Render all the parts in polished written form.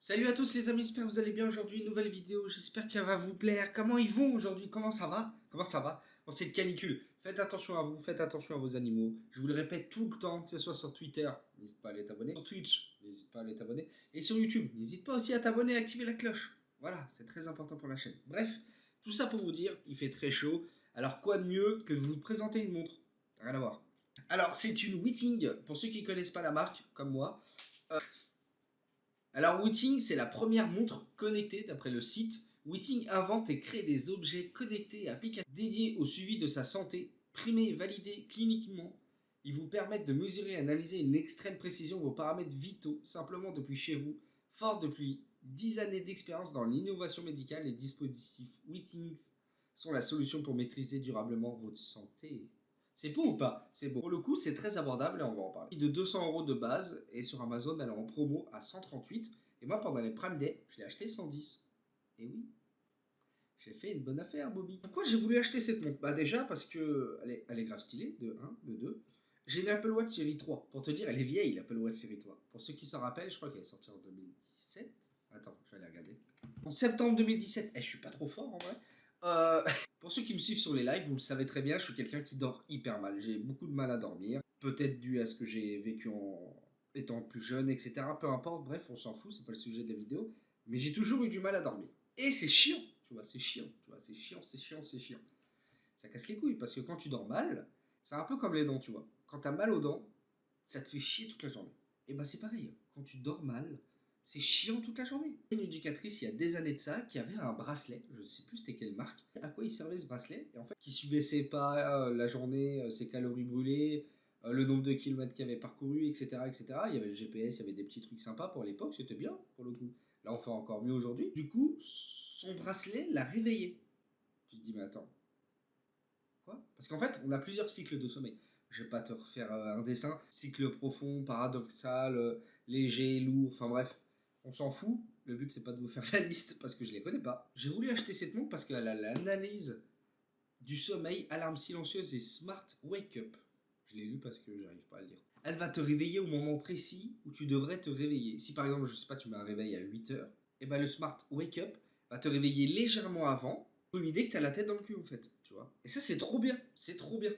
Salut à tous les amis, j'espère que vous allez bien aujourd'hui, une nouvelle vidéo, j'espère qu'elle va vous plaire. Comment ils vont aujourd'hui? Comment ça va? Comment ça va? Bon, c'est de canicule, faites attention à vous, faites attention à vos animaux. Je vous le répète tout le temps, que ce soit sur Twitter, n'hésite pas à aller t'abonner. Sur Twitch, n'hésite pas à aller t'abonner. Et sur YouTube, n'hésite pas aussi à t'abonner et activer la cloche. Voilà, c'est très important pour la chaîne. Bref, tout ça pour vous dire, il fait très chaud. Alors quoi de mieux que de vous présenter une montre? Rien à voir. Alors c'est une Witting, pour ceux qui ne connaissent pas la marque, comme moi. Alors Witting, c'est la première montre connectée d'après le site. Witting invente et crée des objets connectés et applicatifs dédiés au suivi de sa santé, primés et validés cliniquement. Ils vous permettent de mesurer et analyser une extrême précision vos paramètres vitaux simplement depuis chez vous. Fort depuis 10 années d'expérience dans l'innovation médicale, les dispositifs Witting sont la solution pour maîtriser durablement votre santé. C'est beau ou pas? C'est beau. Pour le coup, c'est très abordable et on va en parler. De 200 € de base et sur Amazon, elle est en promo à 138. Et moi, pendant les Prime Day, je l'ai acheté 110. Et oui, j'ai fait une bonne affaire, Bobby. Pourquoi j'ai voulu acheter cette montre? Bah déjà parce que elle est grave stylée, de 1, de 2. J'ai une Apple Watch Série 3. Pour te dire, elle est vieille, l'Apple Watch Série 3. Pour ceux qui s'en rappellent, je crois qu'elle est sortie en 2017. Attends, je vais aller regarder. En septembre 2017. Je suis pas trop fort en vrai. Pour ceux qui me suivent sur les lives, vous le savez très bien, je suis quelqu'un qui dort hyper mal. J'ai beaucoup de mal à dormir. Peut-être dû à ce que j'ai vécu en étant plus jeune, etc. Peu importe, bref, on s'en fout, c'est pas le sujet de la vidéo. Mais j'ai toujours eu du mal à dormir. Et c'est chiant, tu vois, c'est chiant. Tu vois, c'est chiant, c'est chiant, c'est chiant. Ça casse les couilles parce que quand tu dors mal, c'est un peu comme les dents, tu vois. Quand t'as mal aux dents, ça te fait chier toute la journée. Et bah c'est pareil, quand tu dors mal, c'est chiant toute la journée. Une éducatrice il y a des années de ça qui avait un bracelet, je ne sais plus c'était quelle marque, à quoi il servait ce bracelet, et en fait qui suivait ses pas, la journée, ses calories brûlées, le nombre de kilomètres qu'il avait parcouru, etc., etc. Il y avait le GPS, il y avait des petits trucs sympas pour l'époque, c'était bien pour le coup. Là on fait encore mieux aujourd'hui. Du coup, son bracelet l'a réveillé. Tu te dis mais attends, quoi? Parce qu'en fait, on a plusieurs cycles de sommeil. Je vais pas te refaire un dessin. Cycle profond, paradoxal, léger, lourd, enfin bref, on s'en fout. Le but, c'est pas de vous faire la liste parce que je les connais pas. J'ai voulu acheter cette montre parce qu'elle a l'analyse du sommeil, alarme silencieuse et smart wake up. Je l'ai lu parce que j'arrive pas à le lire. Elle va te réveiller au moment précis où tu devrais te réveiller. Si par exemple, je sais pas, tu mets un réveil à 8 h, et ben le smart wake up va te réveiller légèrement avant pour éviter que tu as la tête dans le cul en fait, tu vois. Et ça c'est trop bien, c'est trop bien.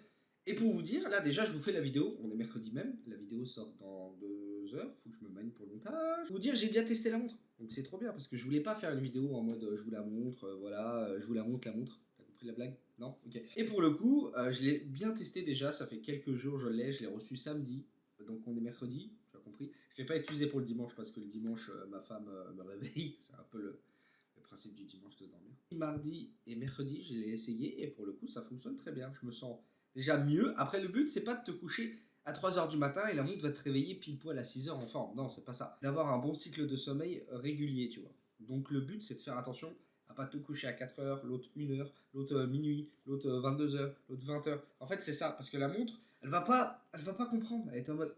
Et pour vous dire, là déjà je vous fais la vidéo, on est mercredi même, la vidéo sort dans 2 heures, faut que je me manie pour le montage. Pour vous dire, j'ai déjà testé la montre, donc c'est trop bien parce que je voulais pas faire une vidéo en mode je vous la montre, voilà, je vous la montre, la montre. T'as compris la blague? Non? Ok. Et pour le coup, je l'ai bien testé déjà, ça fait quelques jours, je l'ai reçu samedi, donc on est mercredi, tu as compris. Je l'ai pas utilisé pour le dimanche parce que le dimanche, ma femme me réveille, c'est un peu le principe du dimanche de dormir. Mardi et mercredi, je l'ai essayé et pour le coup, ça fonctionne très bien. Je me sens déjà mieux. Après, le but, c'est pas de te coucher à 3 h du matin et la montre va te réveiller pile poil à 6 h en forme. Non, c'est pas ça. D'avoir un bon cycle de sommeil régulier, tu vois. Donc, le but, c'est de faire attention à pas te coucher à 4 h, l'autre 1 h, l'autre minuit, l'autre 22 h, l'autre 20 h. En fait, c'est ça. Parce que la montre, elle va pas comprendre. Elle est en mode.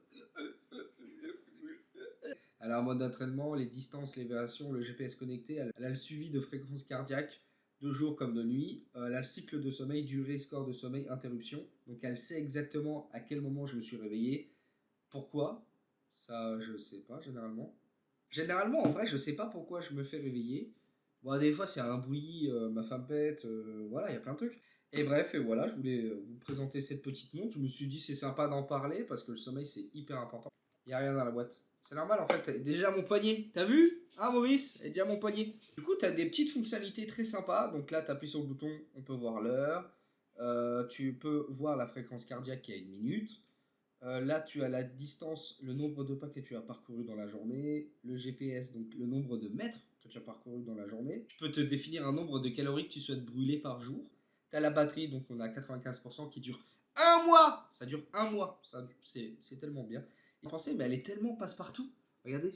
Elle a un mode d'entraînement, les distances, les variations, le GPS connecté, elle a le suivi de fréquences cardiaques de jour comme de nuit, elle a le cycle de sommeil, durée, score de sommeil, interruption. Donc elle sait exactement à quel moment je me suis réveillé. Pourquoi? Ça, je sais pas généralement. Généralement, en vrai, je sais pas pourquoi je me fais réveiller. Bon, des fois, c'est un bruit, ma femme pète, voilà, il y a plein de trucs. Et bref, et voilà, je voulais vous présenter cette petite montre. Je me suis dit, c'est sympa d'en parler parce que le sommeil, c'est hyper important. Il n'y a rien dans la boîte. C'est normal en fait, déjà mon poignet, t'as vu? Hein Maurice? Et déjà mon poignet. Du coup, t'as des petites fonctionnalités très sympas. Donc là, t'appuies sur le bouton, on peut voir l'heure. Tu peux voir la fréquence cardiaque qui est à 1 minute. Là, tu as la distance, le nombre de pas que tu as parcouru dans la journée, le GPS, donc le nombre de mètres que tu as parcouru dans la journée. Tu peux te définir un nombre de calories que tu souhaites brûler par jour. Tu as la batterie, donc on a 95% qui dure un mois. Ça dure un mois. C'est tellement bien. Et pensez, mais elle est tellement passe-partout. Regardez,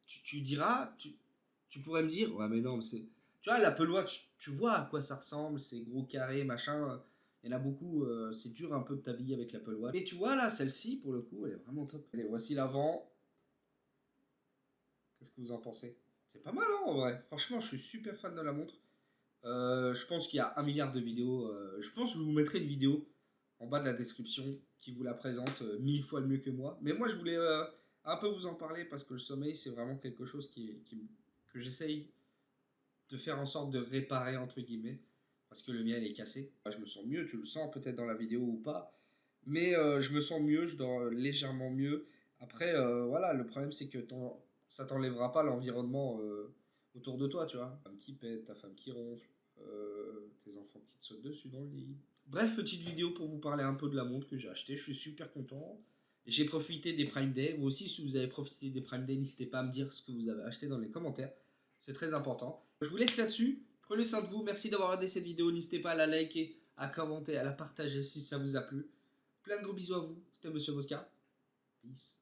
tu diras, tu pourrais me dire, ouais, mais non, mais c'est. Tu vois, l'Apple Watch, tu vois à quoi ça ressemble, ces gros carrés, machin. Il y en a beaucoup, c'est dur un peu de t'habiller avec l'Apple Watch. Mais tu vois là, celle-ci, pour le coup, elle est vraiment top. Allez, voici l'avant. Qu'est-ce que vous en pensez? C'est pas mal, hein, en vrai. Franchement, je suis super fan de la montre. Je pense qu'il y a 1 milliard de vidéos. Je pense que je vous mettrai une vidéo en bas de la description qui vous la présente 1000 fois mieux que moi. Mais moi, je voulais un peu vous en parler parce que le sommeil, c'est vraiment quelque chose que j'essaye de faire en sorte de réparer, entre guillemets, parce que le mien, il est cassé. Je me sens mieux, tu le sens peut-être dans la vidéo ou pas, mais je me sens mieux, je dors légèrement mieux. Après, voilà, le problème, c'est que ça t'enlèvera pas l'environnement autour de toi, tu vois. Ta femme qui pète, ta femme qui ronfle, tes enfants qui te sautent dessus dans le lit. Bref, petite vidéo pour vous parler un peu de la montre que j'ai achetée. Je suis super content. J'ai profité des Prime Day. Vous aussi, si vous avez profité des Prime Day, n'hésitez pas à me dire ce que vous avez acheté dans les commentaires. C'est très important. Je vous laisse là-dessus. Prenez soin de vous. Merci d'avoir regardé cette vidéo. N'hésitez pas à la liker, à commenter, à la partager si ça vous a plu. Plein de gros bisous à vous. C'était Monsieur Bosca. Peace.